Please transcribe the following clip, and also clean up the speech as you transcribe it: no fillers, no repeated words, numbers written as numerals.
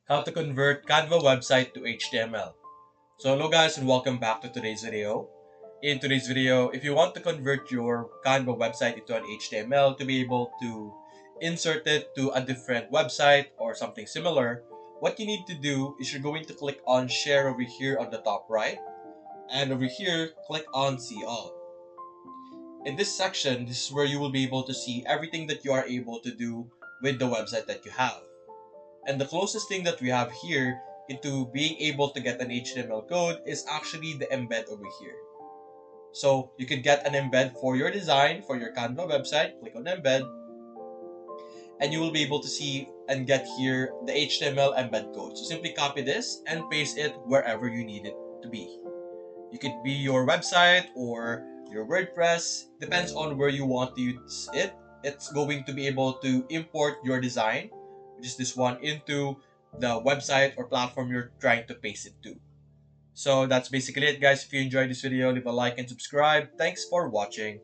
How to convert Canva website to HTML. So hello guys and welcome back to today's video. In today's video, if you want to convert your Canva website into an HTML to be able to insert it to a different website or something similar, what you need to do is you're going to click on share over here on the top right, and over here click on see all. In this section, this is where you will be able to see everything that you are able to do with the website that you have. And the closest thing that we have here into being able to get an HTML code is actually the embed over here. So you can get an embed for your design, for your Canva website, click on embed, and you will be able to see and get here the HTML embed code. So simply copy this and paste it wherever you need it to be. You could be your website or your WordPress, depends on where you want to use it. It's going to be able to import your design, which is this one, into the website or platform you're trying to paste it to. So that's basically it, guys. If you enjoyed this video, leave a like and subscribe. Thanks for watching.